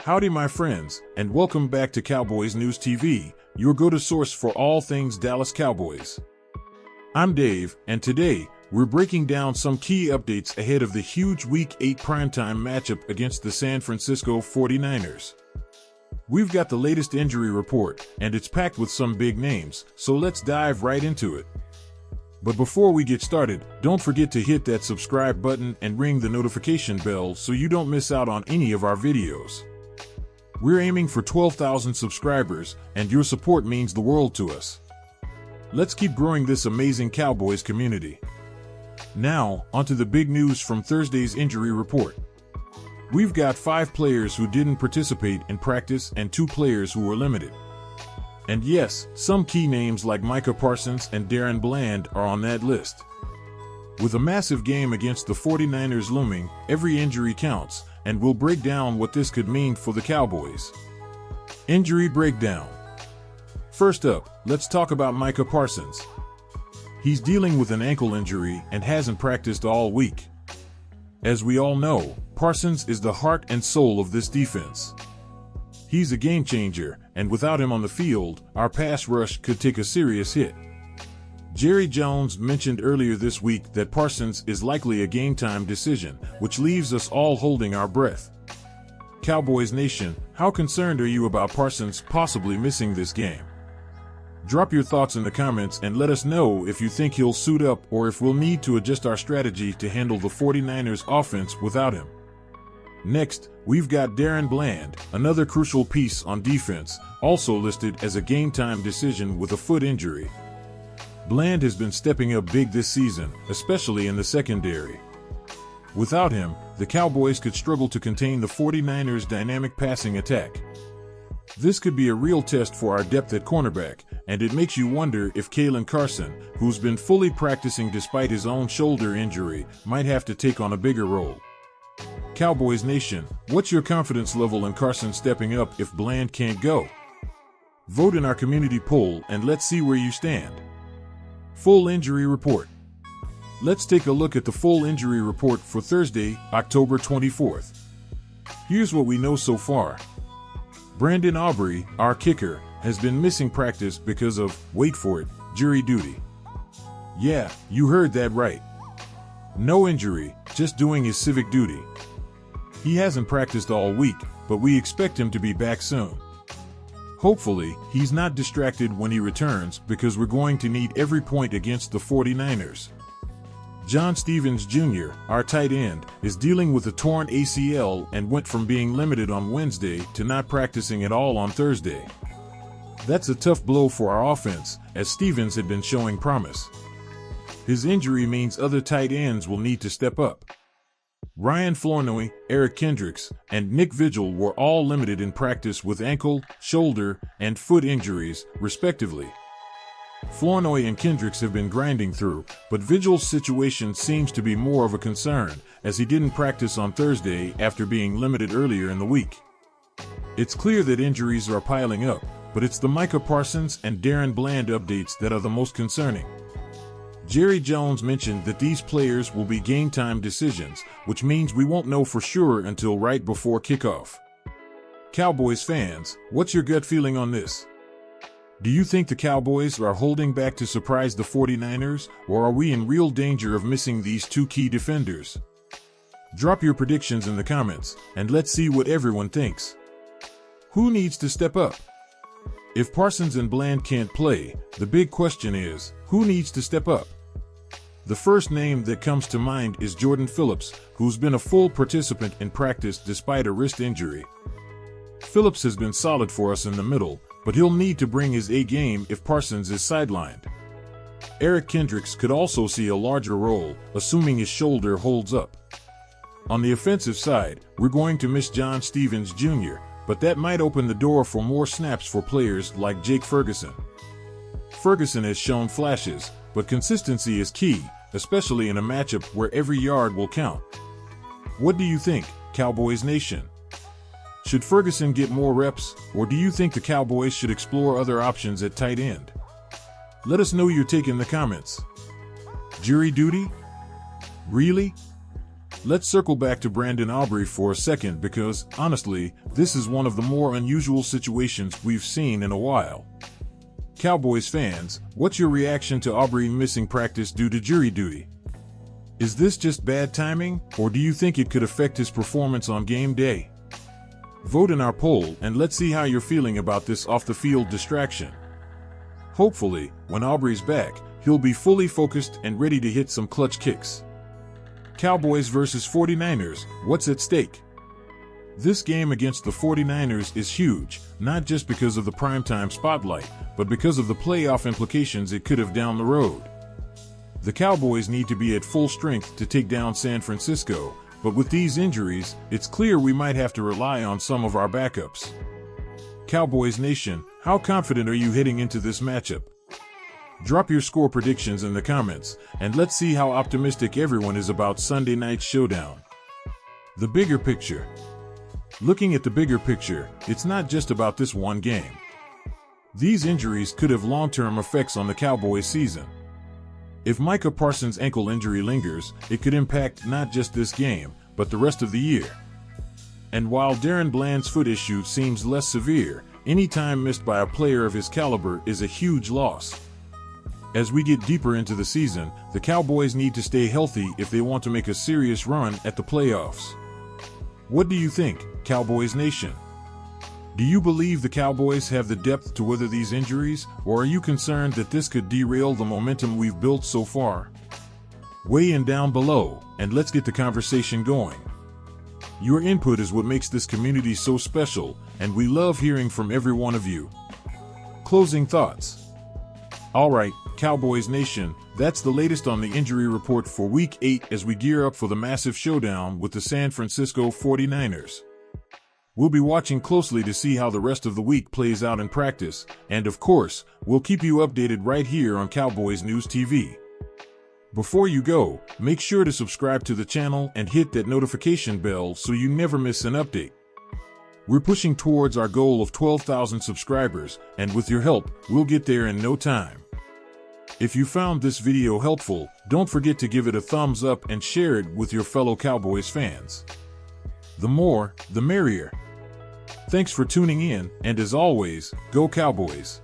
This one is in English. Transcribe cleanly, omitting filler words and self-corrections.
Howdy my friends, and welcome back to Cowboys News TV, your go-to source for all things Dallas Cowboys. I'm Dave, and today, we're breaking down some key updates ahead of the huge Week 8 primetime matchup against the San Francisco 49ers. We've got the latest injury report, and it's packed with some big names, so let's dive right into it. But before we get started, don't forget to hit that subscribe button and ring the notification bell so you don't miss out on any of our videos. We're aiming for 12,000 subscribers, and your support means the world to us. Let's keep growing this amazing Cowboys community. Now, onto the big news from Thursday's injury report. We've got 5 players who didn't participate in practice and 2 players who were limited. And yes, some key names like Micah Parsons and Darren Bland are on that list. With a massive game against the 49ers looming, every injury counts, and we'll break down what this could mean for the Cowboys. Injury breakdown. First up, let's talk about Micah Parsons. He's dealing with an ankle injury and hasn't practiced all week. As we all know, Parsons is the heart and soul of this defense. He's a game changer, and without him on the field, our pass rush could take a serious hit. Jerry Jones mentioned earlier this week that Parsons is likely a game-time decision, which leaves us all holding our breath. Cowboys Nation, how concerned are you about Parsons possibly missing this game? Drop your thoughts in the comments and let us know if you think he'll suit up or if we'll need to adjust our strategy to handle the 49ers offense without him. Next, we've got Darren Bland, another crucial piece on defense, also listed as a game-time decision with a foot injury. Bland has been stepping up big this season, especially in the secondary. Without him, the Cowboys could struggle to contain the 49ers' dynamic passing attack. This could be a real test for our depth at cornerback, and it makes you wonder if Kalen Carson, who's been fully practicing despite his own shoulder injury, might have to take on a bigger role. Cowboys Nation, what's your confidence level in Carson stepping up if Bland can't go? Vote in our community poll and let's see where you stand. Full injury report. Let's take a look at the full injury report for Thursday, October 24th. Here's what we know so far. Brandon Aubrey, our kicker, has been missing practice because of, wait for it, jury duty. Yeah, you heard that right. No injury, just doing his civic duty. He hasn't practiced all week, but we expect him to be back soon. Hopefully, he's not distracted when he returns because we're going to need every point against the 49ers. John Stephens Jr., our tight end, is dealing with a torn ACL and went from being limited on Wednesday to not practicing at all on Thursday. That's a tough blow for our offense, as Stephens had been showing promise. His injury means other tight ends will need to step up. Ryan Flournoy, Eric Kendricks, and Nick Vigil were all limited in practice with ankle, shoulder, and foot injuries, respectively. Flournoy and Kendricks have been grinding through, but Vigil's situation seems to be more of a concern, as he didn't practice on Thursday after being limited earlier in the week. It's clear that injuries are piling up, but it's the Micah Parsons and Darren Bland updates that are the most concerning. Jerry Jones mentioned that these players will be game-time decisions, which means we won't know for sure until right before kickoff. Cowboys fans, what's your gut feeling on this? Do you think the Cowboys are holding back to surprise the 49ers, or are we in real danger of missing these 2 key defenders? Drop your predictions in the comments, and let's see what everyone thinks. Who needs to step up? If Parsons and Bland can't play, the big question is, who needs to step up? The first name that comes to mind is Jordan Phillips, who's been a full participant in practice despite a wrist injury. Phillips has been solid for us in the middle, but he'll need to bring his A game if Parsons is sidelined. Eric Kendricks could also see a larger role, assuming his shoulder holds up. On the offensive side, we're going to miss John Stephens Jr., but that might open the door for more snaps for players like Jake Ferguson. Ferguson has shown flashes, but consistency is key, especially in a matchup where every yard will count. What do you think, Cowboys Nation? Should Ferguson get more reps, or do you think the Cowboys should explore other options at tight end? Let us know your take in the comments. Jury duty? Really? let's circle back to Brandon Aubrey for a second because, honestly, this is one of the more unusual situations we've seen in a while. Cowboys fans, what's your reaction to Aubrey missing practice due to jury duty? Is this just bad timing, or do you think it could affect his performance on game day? Vote in our poll and let's see how you're feeling about this off-the-field distraction. Hopefully, when Aubrey's back, he'll be fully focused and ready to hit some clutch kicks. Cowboys versus 49ers, what's at stake? This game against the 49ers is huge, not just because of the primetime spotlight, but because of the playoff implications it could have down the road. The Cowboys need to be at full strength to take down San Francisco, but with these injuries, it's clear we might have to rely on some of our backups. Cowboys Nation, how confident are you heading into this matchup? Drop your score predictions in the comments, and let's see how optimistic everyone is about Sunday night's showdown. The bigger picture. Looking at the bigger picture, it's not just about this one game. These injuries could have long-term effects on the Cowboys season. If Micah Parsons' ankle injury lingers, it could impact not just this game, but the rest of the year. And while Darren Bland's foot issue seems less severe, any time missed by a player of his caliber is a huge loss. As we get deeper into the season, the Cowboys need to stay healthy if they want to make a serious run at the playoffs. What do you think, Cowboys Nation? Do you believe the Cowboys have the depth to weather these injuries, or are you concerned that this could derail the momentum we've built so far? Weigh in down below, and let's get the conversation going. Your input is what makes this community so special, and we love hearing from every one of you. Closing thoughts. Alright, Cowboys Nation, that's the latest on the injury report for Week 8 as we gear up for the massive showdown with the San Francisco 49ers. We'll be watching closely to see how the rest of the week plays out in practice, and of course, we'll keep you updated right here on Cowboys News TV. Before you go, make sure to subscribe to the channel and hit that notification bell so you never miss an update. We're pushing towards our goal of 12,000 subscribers, and with your help, we'll get there in no time. If you found this video helpful, don't forget to give it a thumbs up and share it with your fellow Cowboys fans. The more, the merrier. Thanks for tuning in, and as always, go Cowboys!